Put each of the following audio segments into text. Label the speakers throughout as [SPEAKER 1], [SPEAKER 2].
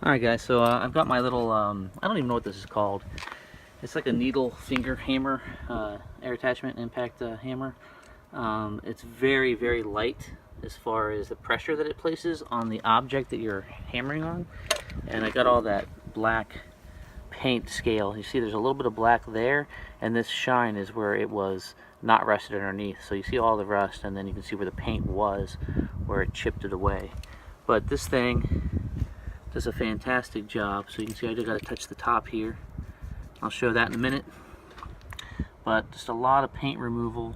[SPEAKER 1] Alright guys, so I've got my little, I don't even know what this is called. It's like a needle finger hammer, air attachment impact hammer. It's very, very light as far as the pressure that it places on the object that you're hammering on. And I got all that black paint scale. You see there's a little bit of black there, and this shine is where it was not rusted underneath. So you see all the rust, and then you can see where the paint was, where it chipped it away. But this thing does a fantastic job. So you can see I just got to touch the top here. I'll show that in a minute. But just a lot of paint removal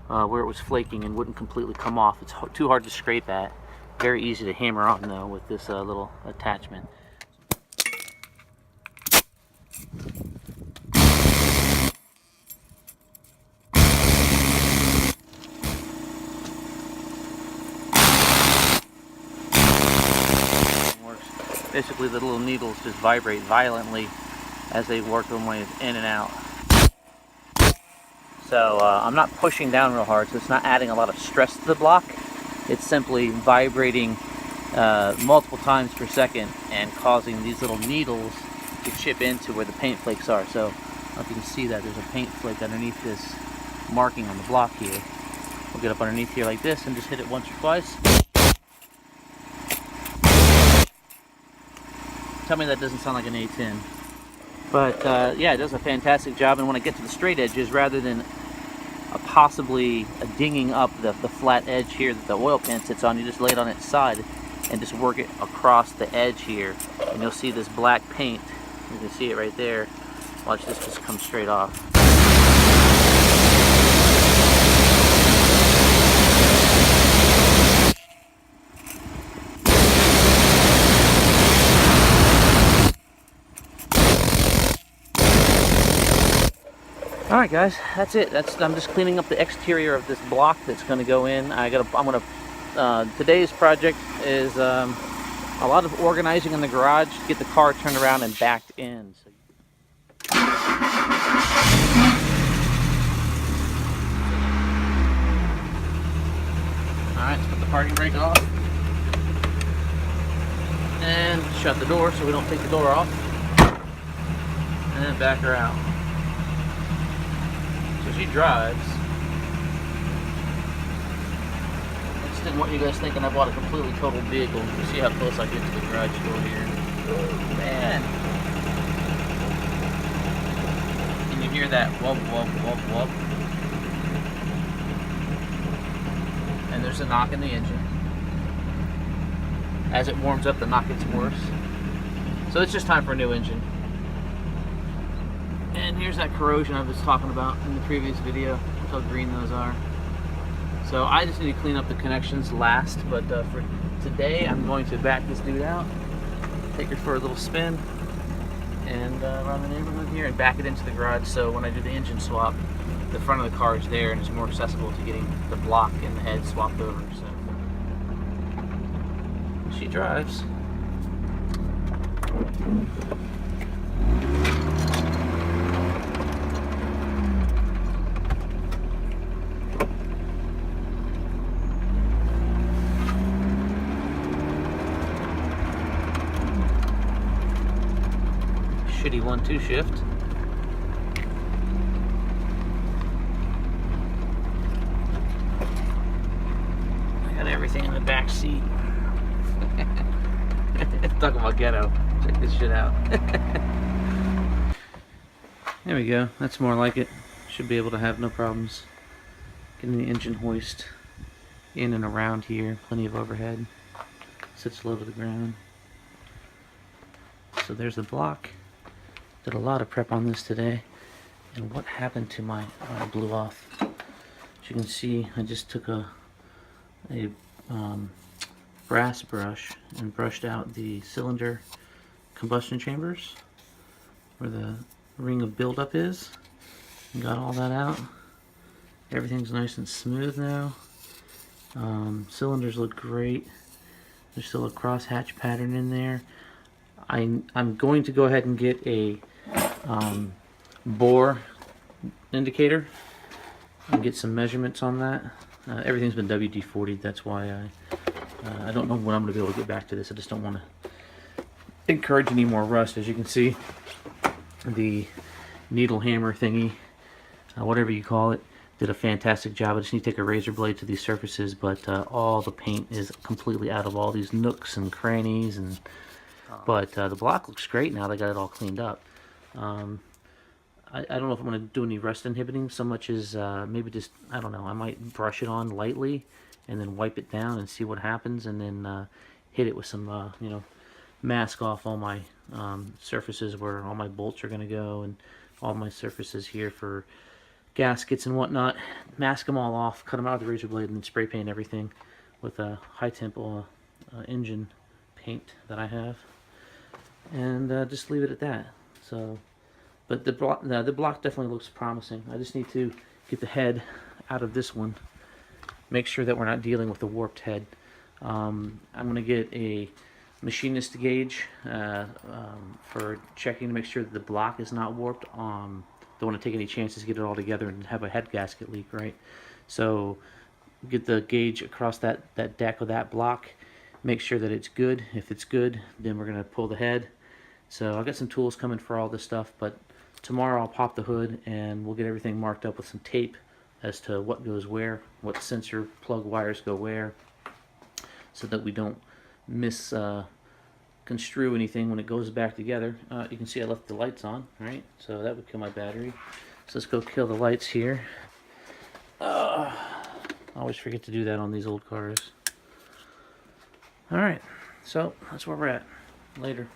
[SPEAKER 1] where it was flaking and wouldn't completely come off. It's too hard to scrape at. Very easy to hammer on though with this little attachment. Basically the little needles just vibrate violently as they work their way in and out. So I'm not pushing down real hard, so it's not adding a lot of stress to the block. It's simply vibrating multiple times per second and causing these little needles to chip into where the paint flakes are. So I don't know if you can see that there's a paint flake underneath this marking on the block here. We'll get up underneath here like this and just hit it once or twice. Tell me that doesn't sound like an A-10. But yeah, it does a fantastic job. And when I get to the straight edges, rather than possibly dinging up the flat edge here that the oil pan sits on, you just lay it on its side and just work it across the edge here. And you'll see this black paint. You can see it right there. Watch this just come straight off. Alright guys, that's it. I'm just cleaning up the exterior of this block that's going to go in. Today's project is a lot of organizing in the garage to get the car turned around and backed in. Alright, let's put the parking brake off. And shut the door so we don't take the door off. And then back her out. So she drives. I just didn't want you guys thinking I bought a completely total vehicle. You see how close I get to the garage door here. Oh, man. Can you hear that wub, wub, wub, wub? And there's a knock in the engine. As it warms up, the knock gets worse. So it's just time for a new engine. And here's that corrosion I was talking about in the previous video. Look how green those are. So I just need to clean up the connections last, but for today I'm going to back this dude out, take her for a little spin, and around the neighborhood here and back it into the garage, so when I do the engine swap, the front of the car is there and it's more accessible to getting the block and the head swapped over. So she drives. Shitty 1-2 shift. I got everything in the back seat. Talking about ghetto. Check this shit out. There we go. That's more like it. Should be able to have no problems getting the engine hoist in and around here. Plenty of overhead. Sits low to the ground. So there's the block. Did a lot of prep on this today. And what happened to my... Oh, it blew off. As you can see, I just took a brass brush and brushed out the cylinder combustion chambers where the ring of buildup is. And got all that out. Everything's nice and smooth now. Cylinders look great. There's still a crosshatch pattern in there. I'm going to go ahead and get a bore indicator and get some measurements on that. Everything's been WD-40'd, that's why I don't know when I'm going to be able to get back to this. I just don't want to encourage any more rust. As you can see, the needle hammer thingy, whatever you call it, did a fantastic job. I just need to take a razor blade to these surfaces, but all the paint is completely out of all these nooks and crannies. And but the block looks great now. They got it all cleaned up. I don't know if I'm going to do any rust inhibiting so much as maybe just, I don't know, I might brush it on lightly and then wipe it down and see what happens, and then hit it with some, you know, mask off all my surfaces where all my bolts are going to go, and all my surfaces here for gaskets and whatnot. Mask them all off, cut them out with the razor blade, and then spray paint everything with a high temp engine paint that I have, and just leave it at that. So. But the block definitely looks promising. I just need to get the head out of this one. Make sure that we're not dealing with a warped head. I'm going to get a machinist gauge for checking to make sure that the block is not warped. Don't want to take any chances to get it all together and have a head gasket leak, right? So get the gauge across that deck of that block. Make sure that it's good. If it's good, then we're going to pull the head. So I've got some tools coming for all this stuff, but tomorrow I'll pop the hood and we'll get everything marked up with some tape as to what goes where, what sensor plug wires go where, so that we don't misconstrue anything when it goes back together. You can see I left the lights on, right? So that would kill my battery. So let's go kill the lights here. I always forget to do that on these old cars. Alright, so that's where we're at. Later.